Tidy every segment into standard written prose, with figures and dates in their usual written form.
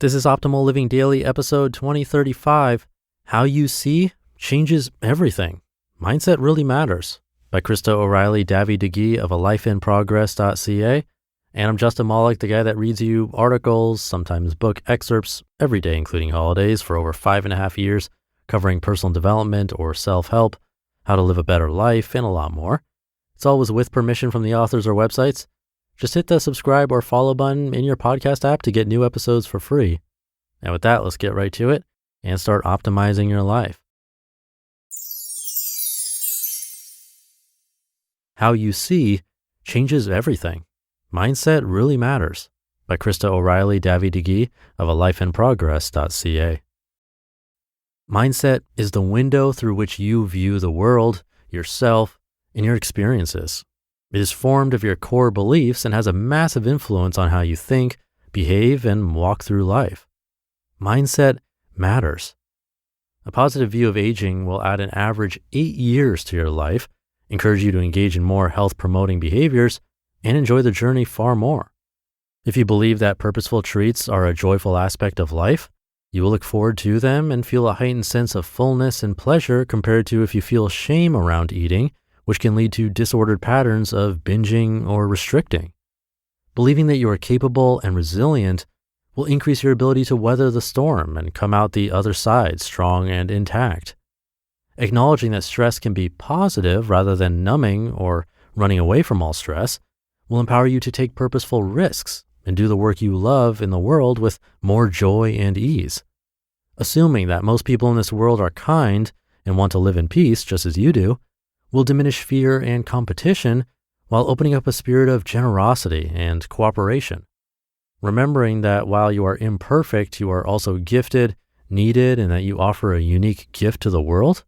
This is Optimal Living Daily, episode 2035. How you see changes everything. Mindset really matters. By Krista O'Reilly Davy DeGee of alifeinprogress.ca. And I'm Justin Malik, the guy that reads you articles, sometimes book excerpts, every day, including holidays, for over 5.5 years, covering personal development or self-help, how to live a better life, and a lot more. It's always with permission from the authors or websites. Just hit the subscribe or follow button in your podcast app to get new episodes for free. And with that, let's get right to it and start optimizing your life. How you see changes everything. Mindset really matters. By Krista O'Reilly Davy DeGee of alifeinprogress.ca. Mindset is the window through which you view the world, yourself, and your experiences. It is formed of your core beliefs and has a massive influence on how you think, behave, and walk through life. Mindset matters. A positive view of aging will add an average 8 years to your life, encourage you to engage in more health-promoting behaviors, and enjoy the journey far more. If you believe that purposeful treats are a joyful aspect of life, you will look forward to them and feel a heightened sense of fullness and pleasure compared to if you feel shame around eating, which can lead to disordered patterns of binging or restricting. Believing that you are capable and resilient will increase your ability to weather the storm and come out the other side strong and intact. Acknowledging that stress can be positive rather than numbing or running away from all stress will empower you to take purposeful risks and do the work you love in the world with more joy and ease. Assuming that most people in this world are kind and want to live in peace just as you do, will diminish fear and competition while opening up a spirit of generosity and cooperation. Remembering that while you are imperfect, you are also gifted, needed, and that you offer a unique gift to the world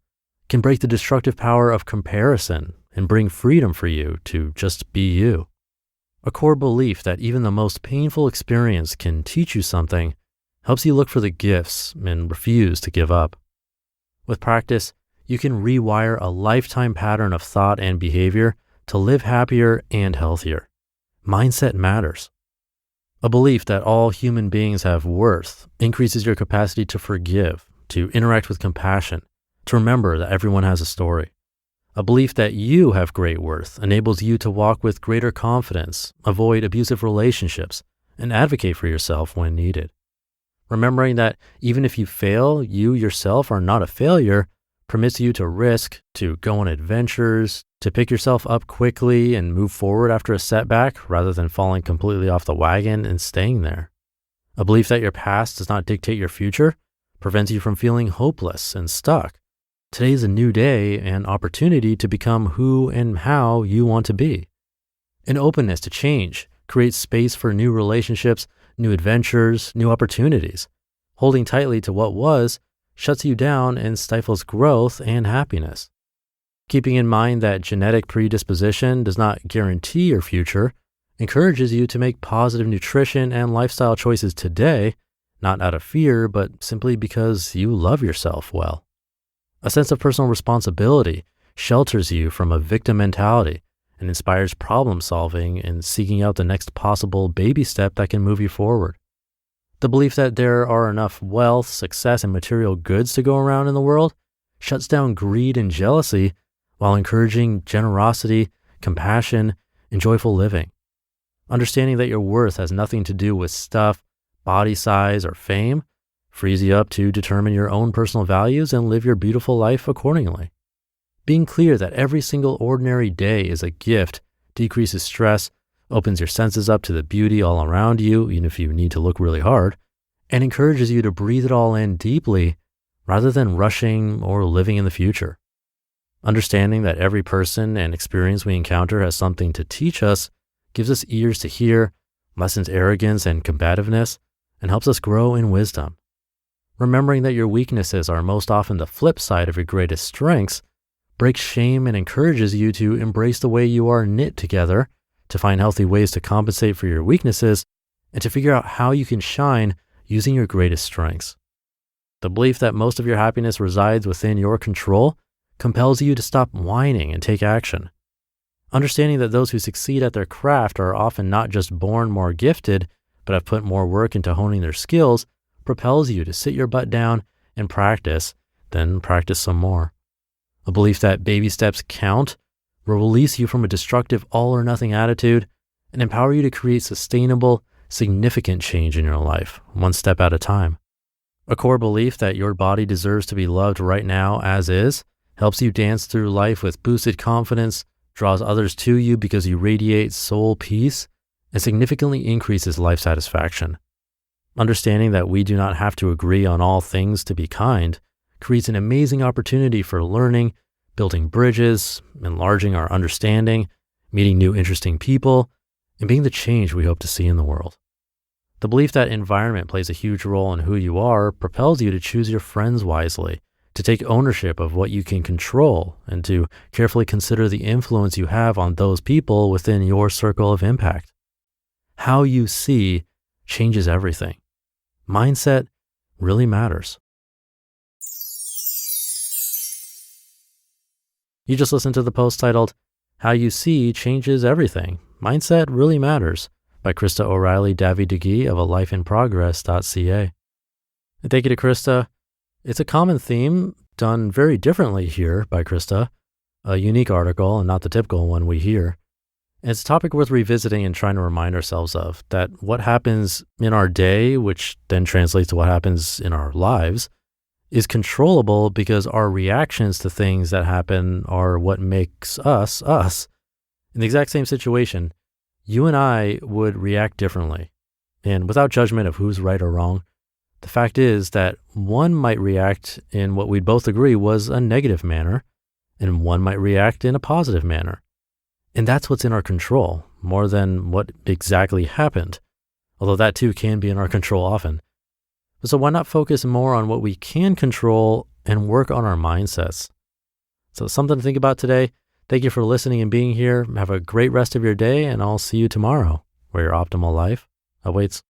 can break the destructive power of comparison and bring freedom for you to just be you. A core belief that even the most painful experience can teach you something helps you look for the gifts and refuse to give up. With practice, you can rewire a lifetime pattern of thought and behavior to live happier and healthier. Mindset matters. A belief that all human beings have worth increases your capacity to forgive, to interact with compassion, to remember that everyone has a story. A belief that you have great worth enables you to walk with greater confidence, avoid abusive relationships, and advocate for yourself when needed. Remembering that even if you fail, you yourself are not a failure permits you to risk, to go on adventures, to pick yourself up quickly and move forward after a setback rather than falling completely off the wagon and staying there. A belief that your past does not dictate your future prevents you from feeling hopeless and stuck. Today is a new day and opportunity to become who and how you want to be. An openness to change creates space for new relationships, new adventures, new opportunities. Holding tightly to what was shuts you down and stifles growth and happiness. Keeping in mind that genetic predisposition does not guarantee your future encourages you to make positive nutrition and lifestyle choices today, not out of fear, but simply because you love yourself well. A sense of personal responsibility shelters you from a victim mentality and inspires problem solving and seeking out the next possible baby step that can move you forward. The belief that there are enough wealth, success, and material goods to go around in the world shuts down greed and jealousy while encouraging generosity, compassion, and joyful living. Understanding that your worth has nothing to do with stuff, body size, or fame frees you up to determine your own personal values and live your beautiful life accordingly. Being clear that every single ordinary day is a gift decreases stress, opens your senses up to the beauty all around you, even if you need to look really hard, and encourages you to breathe it all in deeply rather than rushing or living in the future. Understanding that every person and experience we encounter has something to teach us gives us ears to hear, lessens arrogance and combativeness, and helps us grow in wisdom. Remembering that your weaknesses are most often the flip side of your greatest strengths breaks shame and encourages you to embrace the way you are knit together, to find healthy ways to compensate for your weaknesses, and to figure out how you can shine using your greatest strengths. The belief that most of your happiness resides within your control compels you to stop whining and take action. Understanding that those who succeed at their craft are often not just born more gifted, but have put more work into honing their skills, propels you to sit your butt down and practice, then practice some more. A belief that baby steps count will release you from a destructive all or nothing attitude and empower you to create sustainable, significant change in your life, one step at a time. A core belief that your body deserves to be loved right now as is helps you dance through life with boosted confidence, draws others to you because you radiate soul peace, and significantly increases life satisfaction. Understanding that we do not have to agree on all things to be kind creates an amazing opportunity for learning, building bridges, enlarging our understanding, meeting new interesting people, and being the change we hope to see in the world. The belief that environment plays a huge role in who you are propels you to choose your friends wisely, to take ownership of what you can control, and to carefully consider the influence you have on those people within your circle of impact. How you see changes everything. Mindset really matters. You just listened to the post titled, How You See Changes Everything. Mindset Really Matters by Krista O'Reilly Davy-DeGee of alifeinprogress.ca. And thank you to Krista. It's a common theme done very differently here by Krista, a unique article and not the typical one we hear. And it's a topic worth revisiting and trying to remind ourselves of, that what happens in our day, which then translates to what happens in our lives, is controllable because our reactions to things that happen are what makes us, us. In the exact same situation, you and I would react differently. And without judgment of who's right or wrong, the fact is that one might react in what we'd both agree was a negative manner, and one might react in a positive manner. And that's what's in our control, more than what exactly happened, although that too can be in our control often. So why not focus more on what we can control and work on our mindsets? So something to think about today. Thank you for listening and being here. Have a great rest of your day, and I'll see you tomorrow, where your optimal life awaits.